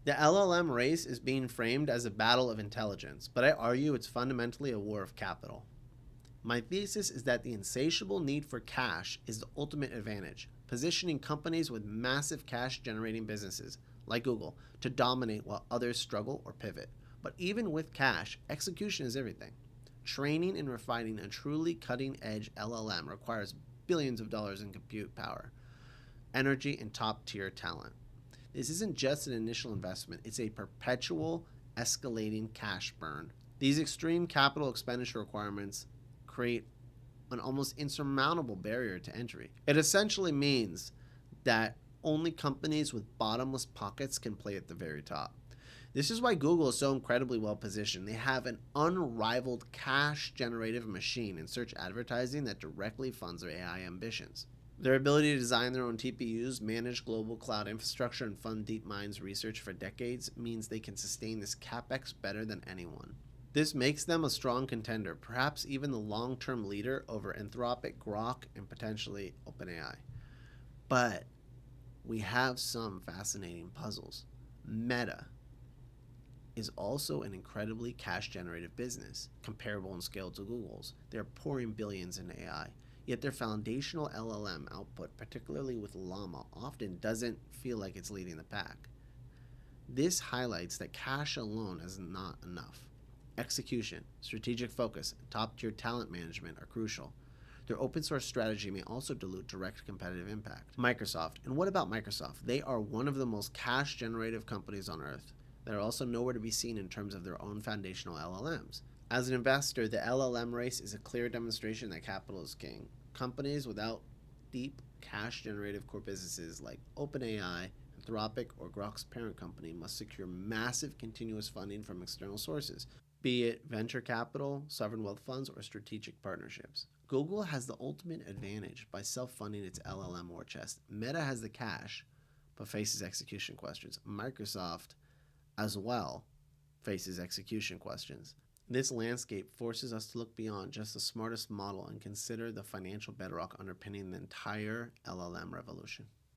The LLM race is being framed as a battle of intelligence, but I argue it's fundamentally a war of capital. My thesis is that the insatiable need for cash is the ultimate advantage, positioning companies with massive cash generating businesses, like Google, to dominate while others struggle or pivot. But even with cash, execution is everything. Training and refining a truly cutting edge LLM requires billions of dollars in compute power, energy, and top tier talent. This isn't just an initial investment, it's a perpetual, escalating cash burn. These extreme capital expenditure requirements create an almost insurmountable barrier to entry. It essentially means that only companies with bottomless pockets can play at the very top. This is why Google is so incredibly well positioned. They have an unrivaled cash generative machine in search advertising that directly funds their AI ambitions. Their ability to design their own TPUs, manage global cloud infrastructure, and fund DeepMind's research for decades means they can sustain this capex better than anyone. This makes them a strong contender, perhaps even the long-term leader over Anthropic, Grok, and potentially OpenAI. But we have some fascinating puzzles. Meta is also an incredibly cash-generative business, comparable in scale to Google's. They're pouring billions into AI. Yet their foundational LLM output, particularly with Llama, often doesn't feel like it's leading the pack. This highlights that cash alone is not enough. Execution, strategic focus, and top-tier talent management are crucial. Their open source strategy may also dilute direct competitive impact. Microsoft. And what about Microsoft? They are one of the most cash generative companies on earth. They're also nowhere to be seen in terms of their own foundational LLMs. As an investor, the LLM race is a clear demonstration that capital is king. Companies without deep cash generative core businesses like OpenAI, Anthropic, or Grok's parent company must secure massive continuous funding from external sources, be it venture capital, sovereign wealth funds, or strategic partnerships. Google has the ultimate advantage by self-funding its LLM war chest. Meta has the cash, but faces execution questions. Microsoft, as well, faces execution questions. This landscape forces us to look beyond just the smartest model and consider the financial bedrock underpinning the entire LLM revolution.